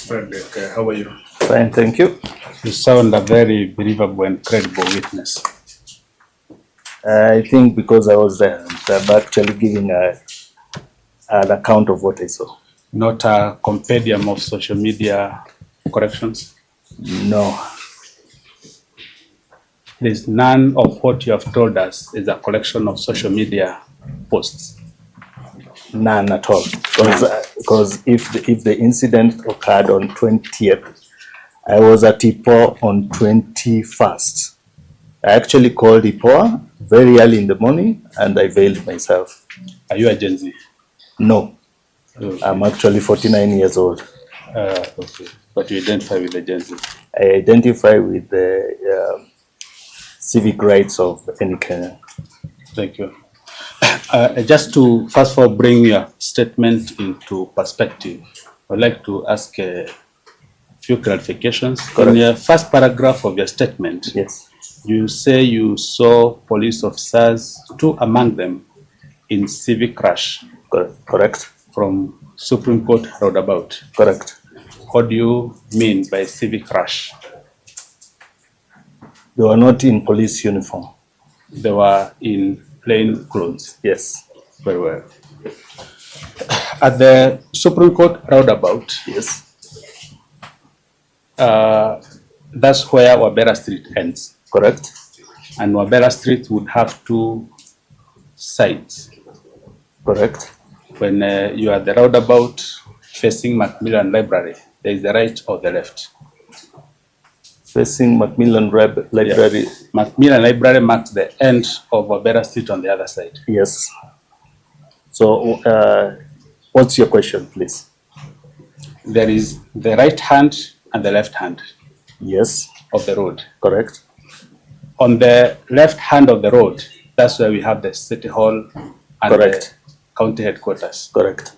Frederick, how are you? Fine, thank you. You sound a very believable and credible witness. I think because I was there, I'm actually giving an account of what I saw. Not a compendium of social media corrections? No. There's none of what you have told us is a collection of social media posts. None at all. Because if the incident occurred on 20th, I was at Ipoh on 21st. I actually called Ipoh very early in the morning and I veiled myself. Are you a Gen Z? No. Okay. I'm actually 49 years old. Okay. But you identify with the Gen Z? I identify with the civic rights of any Kenyan. Thank you. Just to first of all bring your statement into perspective, I'd like to ask a few clarifications. Correct. In the first paragraph of your statement, Yes. you say you saw police officers, two among them, in civic rush Correct. from Supreme Court roundabout. Correct. What do you mean by civic rush? They were not in police uniform. They were in plain clothes. Yes. Very well. At the Supreme Court roundabout, Yes. that's where Wabera Street ends. Correct. And Wabera Street would have two sides. Correct. When you are at the roundabout facing Macmillan Library, there is the right or the left. Facing Macmillan Library. Yeah. Macmillan Library marks the end of Wabera Street on the other side. Yes. So, what's your question, please? There is the right hand and the left hand. Yes. Of the road. Correct. On the left hand of the road, that's where we have the City Hall and Correct. the county headquarters. Correct.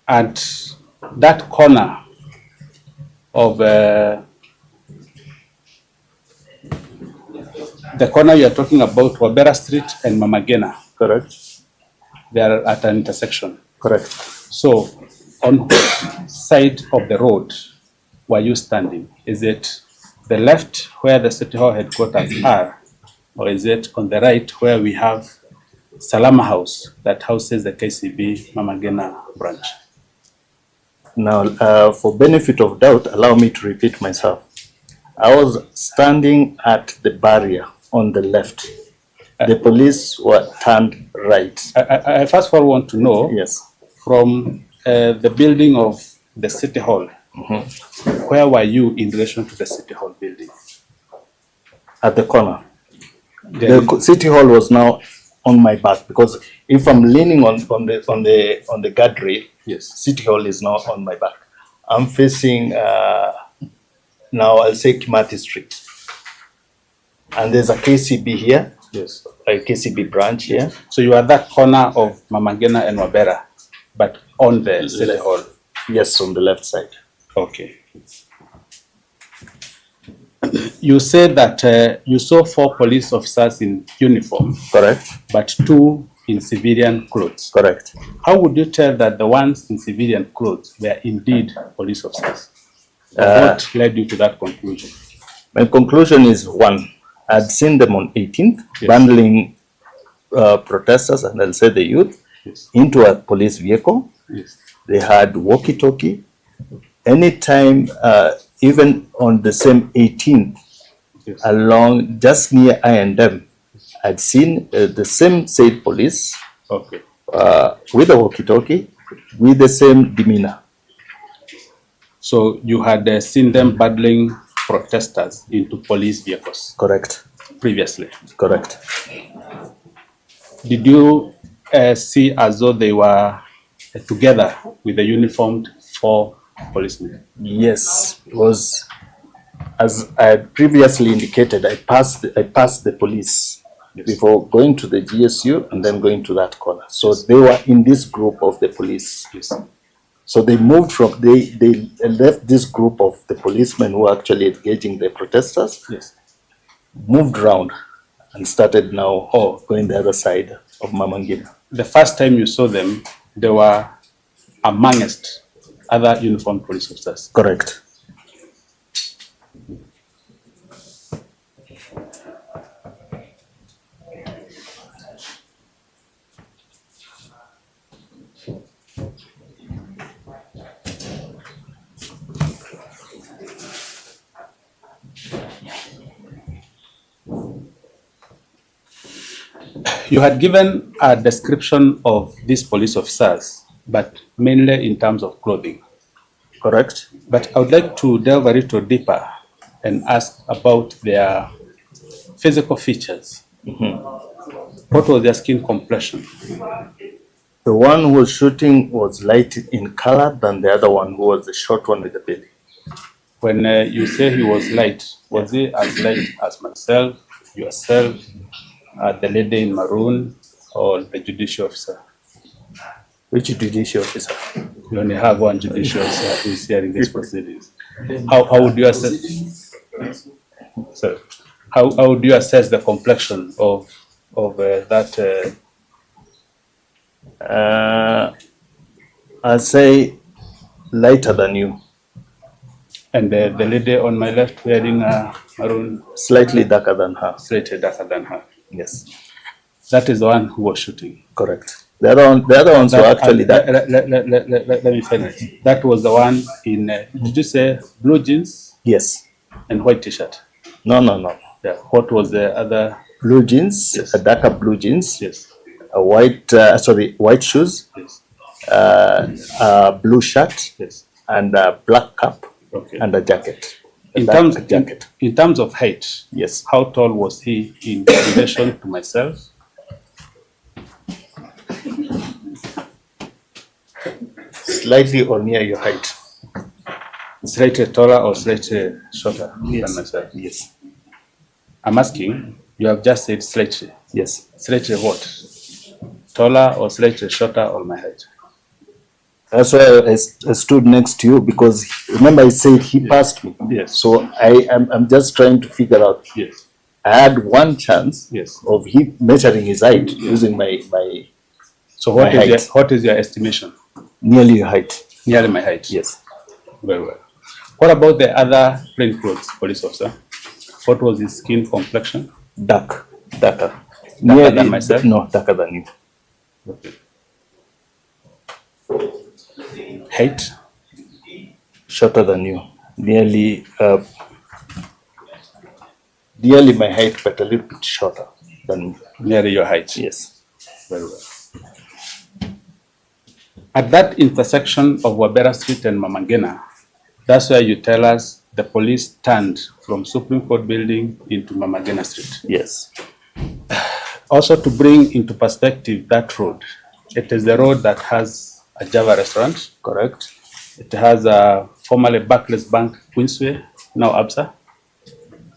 At that corner of the corner you are talking about, Wabera Street and Mamagena. Correct. They are at an intersection. Correct. So, on which side of the road were you standing? Is it the left where the City Hall headquarters are, or is it on the right where we have Salama House that houses the KCB Mamagena branch? Now, for benefit of doubt, allow me to repeat myself. I was standing at the barrier on the left. The police were turned right. I first of all want to know, yes, from the building of the City Hall, where were you in relation to the City Hall building? At the corner. The City Hall was now on my back because if I'm leaning on the guardrail, yes, City Hall is now on my back. I'm facing now I'll say Kimathi Street, and there's a KCB here. Yes, a KCB branch here. So you are that corner of Mamagena and Wabera, but on the City Hall. Yes, on the left side. Okay. You said that you saw 4 police officers in uniform. Correct. But 2 in civilian clothes. Correct. How would you tell that the ones in civilian clothes were indeed police officers? What led you to that conclusion? My conclusion is, one, I'd seen them on 18th, yes, bundling protesters, and I'll say the youth, yes, into a police vehicle. Yes. They had walkie-talkie. Anytime, even on the same 18th, yes, along just near I&M, I'd seen the same said police, okay, with a walkie-talkie, with the same demeanor. So you had seen them bundling protesters into police vehicles? Correct. Previously? Correct. Did you see as though they were together with the uniformed 4 policemen? Yes, it was, as I had previously indicated, I passed the police, yes, before going to the GSU and then going to that corner. So yes, they were in this group of the police. Yes. So they moved from, they left this group of the policemen who were actually engaging the protesters, yes, moved around and started now going the other side of Mamangina. The first time you saw them, they were amongst other uniformed police officers. Correct. You had given a description of these police officers, but mainly in terms of clothing. Correct. But I would like to delve a little deeper and ask about their physical features. What was their skin complexion? The one who was shooting was light in color than the other one who was the short one with the belly. When you say he was light, was he as light as myself, yourself, the lady in maroon, or the judicial officer? Which judicial officer? We only have one judicial officer who is hearing these proceedings. How would you assess? So, how would you assess the complexion of that? I'll say lighter than you. And the lady on my left wearing maroon, Slightly darker than her. slightly darker than her. Yes. That is the one who was shooting. Correct. The other ones were actually that. Let me finish. That was the one in, did you say blue jeans Yes. and white t-shirt? No. Yeah. What was the other? Blue jeans, Yes. a darker blue jeans, Yes. a white shoes, Yes. a blue shirt, Yes. and a black cap, Okay. and a jacket. In dark jacket. in terms of height, Yes. how tall was he in relation to myself? Slightly or near your height. Slightly taller or slightly shorter Yes. than myself? Yes. I'm asking, you have just said slightly. Yes. Slightly what? Taller or slightly shorter or my height? That's why I stood next to you, because remember I said he passed me. Yes. So I'm just trying to figure out. Yes. I had one chance Yes. of he measuring his height using my So My height. what is your estimation? nearly your height. Nearly my height. Yes. Very well. What about the other plainclothes police officer? What was his skin complexion? Darker. Darker Nearly, than myself? No, darker than you. Okay. Height? Shorter than you. Nearly my height, but a little bit shorter than me. Nearly your height. Yes. Very well. At that intersection of Wabera Street and Mamangena, that's where you tell us the police turned from Supreme Court building into Mamangena Street. Yes. Also, to bring into perspective that road, it is the road that has a Java restaurant. Correct. It has a formerly Barclays Bank, Queensway, now ABSA.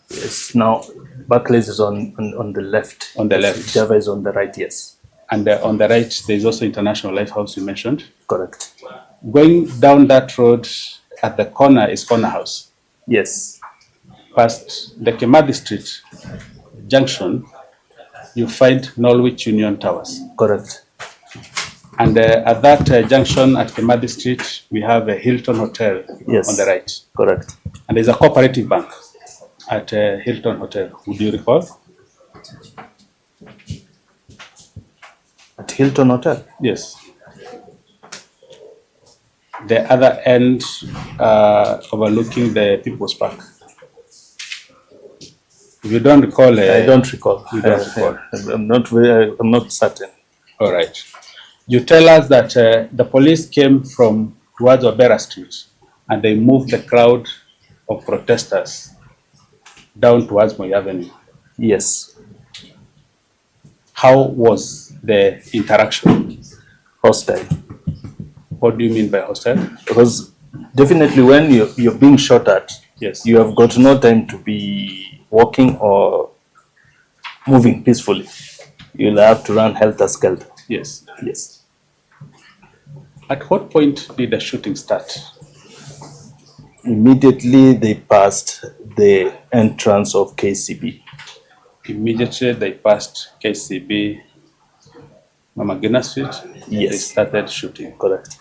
Yes. Now Barclays is on the left. On the left. Java is on the right. Yes. And on the right, there is also International Lifehouse you mentioned. Correct. Going down that road, at the corner is Corner House. Yes. Past the Kemadi Street junction, you find Norwich Union Towers. Correct. And at that junction at Kemadi Street, we have a Hilton Hotel Yes. on the right. Correct. And there's a cooperative bank at Hilton Hotel. Would you recall? At Hilton Hotel. Yes. The other end overlooking the People's Park. If you don't recall, I don't recall. You don't recall. I'm not certain. All right. You tell us that the police came from towards Wabera Street and they moved the crowd of protesters down towards Moi Avenue. Yes. How was the interaction? Hostile. What do you mean by hostile? Because definitely when you're being shot at, Yes. you have got no time to be walking or moving peacefully. You'll have to run helter-skelter. Yes. Yes. At what point did the shooting start? Immediately they passed the entrance of KCB. Immediately they passed KCB, Mamangena Street. Yes. They started shooting. Correct.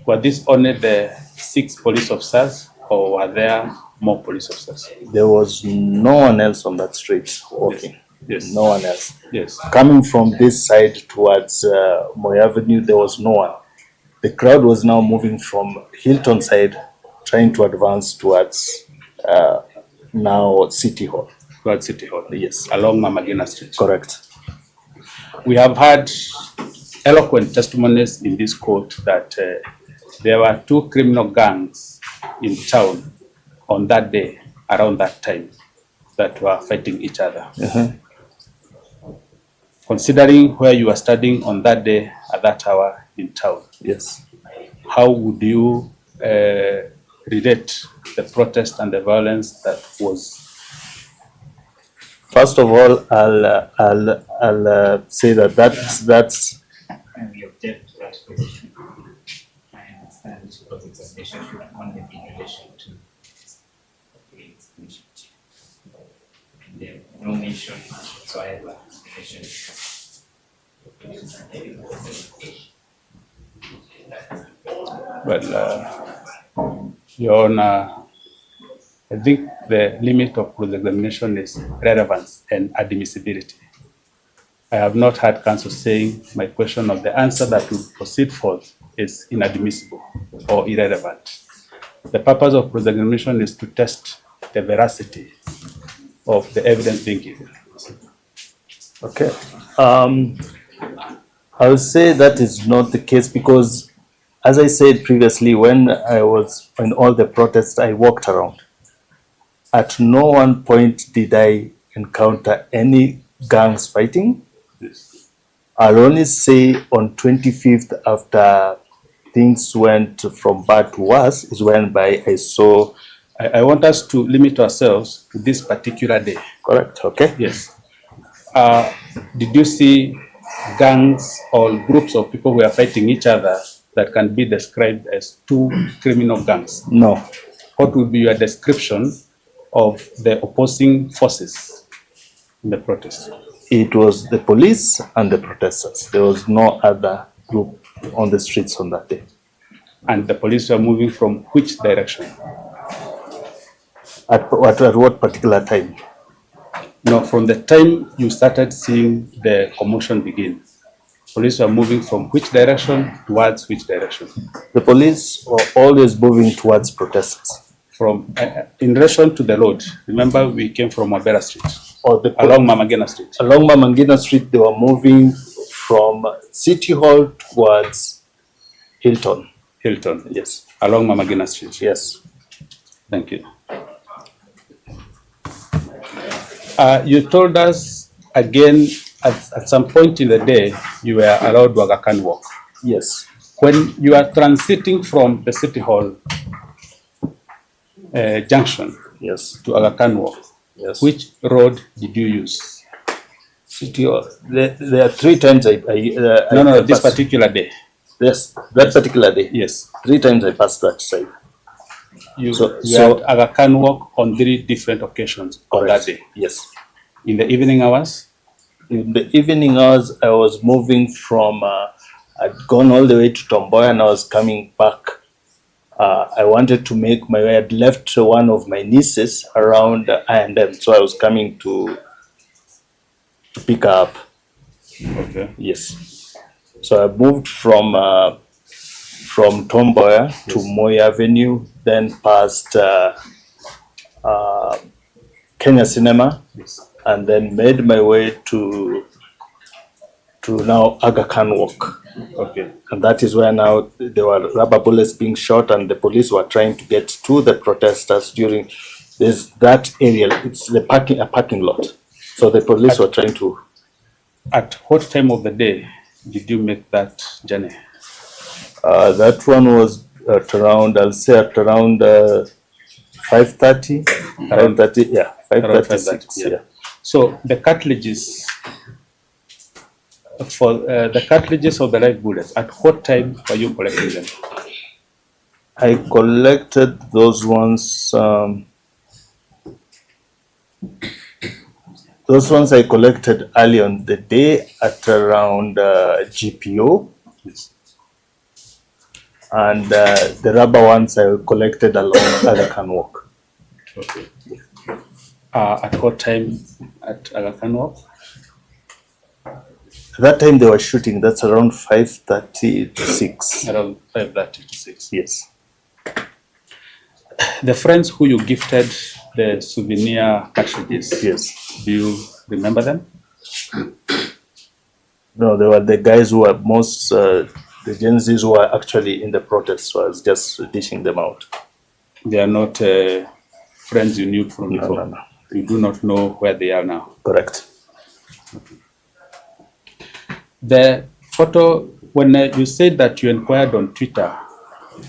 Were these only the 6 police officers, or were there more police officers? There was no one else on that street walking. Yes. No one else. Yes. Coming from this side towards Moi Avenue, there was no one. The crowd was now moving from Hilton side, trying to advance towards now City Hall. Towards City Hall. Yes. Along Mamagina Street. Correct. We have had eloquent testimonies in this court that there were 2 criminal gangs in town on that day, around that time, that were fighting each other. Considering where you were studying on that day at that hour in town, Yes. how would you relate the protest and the violence that was? First of all, I'll say that's. And we object to that position. I understand this cross-examination should only be in relation to the examination. There no mention whatsoever in relation Well, Your Honor, I think the limit of cross-examination is relevance and admissibility. I have not had counsel saying my question of the answer that will proceed forth is inadmissible or irrelevant. The purpose of cross-examination is to test the veracity of the evidence being given. Okay. I would say that is not the case because, as I said previously, when all the protests, I walked around. At no one point did I encounter any gangs fighting. Yes. I'll only say on 25th, after things went from bad to worse, is when I saw. I want us to limit ourselves to this particular day. Correct. Okay. Yes. Did you see gangs or groups of people who are fighting each other that can be described as 2 criminal gangs? No. What would be your description of the opposing forces in the protest? It was the police and the protesters. There was no other group on the streets on that day. And the police were moving from which direction? At what particular time? No, from the time you started seeing the commotion begin, police were moving from which direction towards which direction? The police were always moving towards protesters. From in relation to the road, remember we came from Mabera Street, along Mamagena Street. Along Mamagena Street, they were moving from City Hall towards Hilton. Hilton, Yes. along Mamagena Street. Yes. Thank you. You told us again at some point in the day you were allowed to Aga Khan walk. Yes. When you are transiting from the City Hall junction Yes. to Aga Khan walk, Yes. which road did you use? City Hall. There are 3 times I No, this passed. particular day. Yes, that particular day. Yes. 3 times I passed that side. You So- had Aga Khan walk on 3 different occasions on that Correct. day. Yes. In the evening hours? In the evening hours, I was moving from, I'd gone all the way to Tomboya and I was coming back. I wanted to make my way. I'd left one of my nieces around I&M, so I was coming to pick her up. Okay. Yes. So I moved from Tomboya to Moi Avenue, then past Kenya Cinema, Yes. and then made my way to now Aga Khan Walk. Okay. And that is where now there were rubber bullets being shot and the police were trying to get to the protesters during that area. It's a parking lot. So the police were trying to. At what time of the day did you make that journey? That one was at around, I'll say at around 5:30. 5:30, yeah. 5:36, yeah. So the cartridges the cartridges of the live bullets, at what time were you collecting them? I collected those ones. Those ones I collected early on the day at around GPO. Yes. and the rubber ones I collected along Aga Khan Walk. Okay. At what time at Aga Khan Walk? That time they were shooting. That's around 5:30 to 6. Around 5:30 to 6. Yes. The friends who you gifted the souvenir cartridges, Yes. do you remember them? No, they were the guys who were most, the Gen Zs who were actually in the protest, was just dishing them out. They are not friends you knew from No, before. no, no. You do not know where they are now. Correct. The photo, when you said that you inquired on Twitter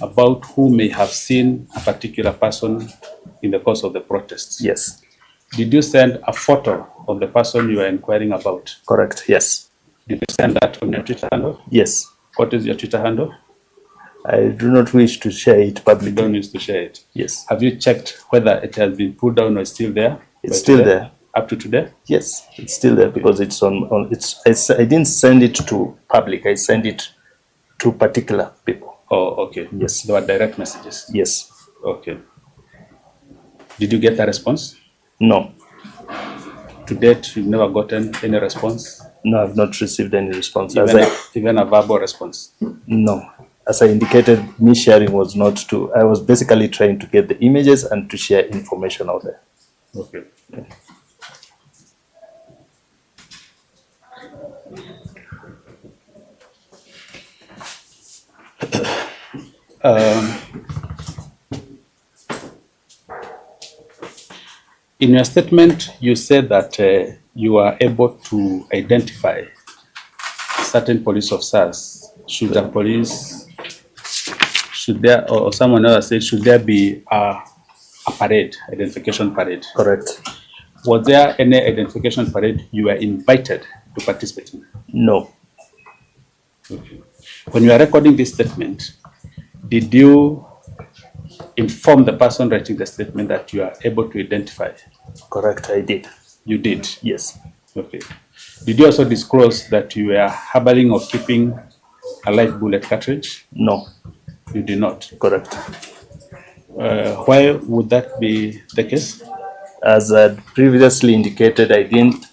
about who may have seen a particular person in the course of the protests, Yes. did you send a photo of the person you were inquiring about? Correct. Yes. Did you send that on your Twitter handle? Yes. What is your Twitter handle? I do not wish to share it You publicly. don't need to share it. Yes. Have you checked whether it has been put down or is still there? It's By still today? there. Up to today? Yes, it's still there because it's on I didn't send it to public. I sent it to particular people. Oh, okay. Yes. There were direct messages. Yes. Okay. Did you get a response? No. To date, you've never gotten any response? No, I've not received any response. Even a verbal response? No. As I indicated, me sharing was not to, I was basically trying to get the images and to share information out there. Okay. In your statement, you said that you are able to identify certain police officers. Should the police, should there, or someone else said, should there be a parade, identification parade? Correct. Was there any identification parade you were invited to participate in? No. Okay. When you are recording this statement, did you inform the person writing the statement that you are able to identify? Correct, I did. You did? Yes. Okay. Did you also disclose that you were harboring or keeping a live bullet cartridge? No. You did not? Correct. Why would that be the case? As I previously indicated, I didn't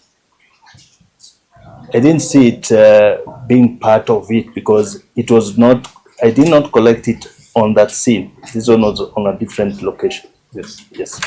see it being part of it because it was not, I did not collect it on that scene. This one was on a different location. Yes. Yes.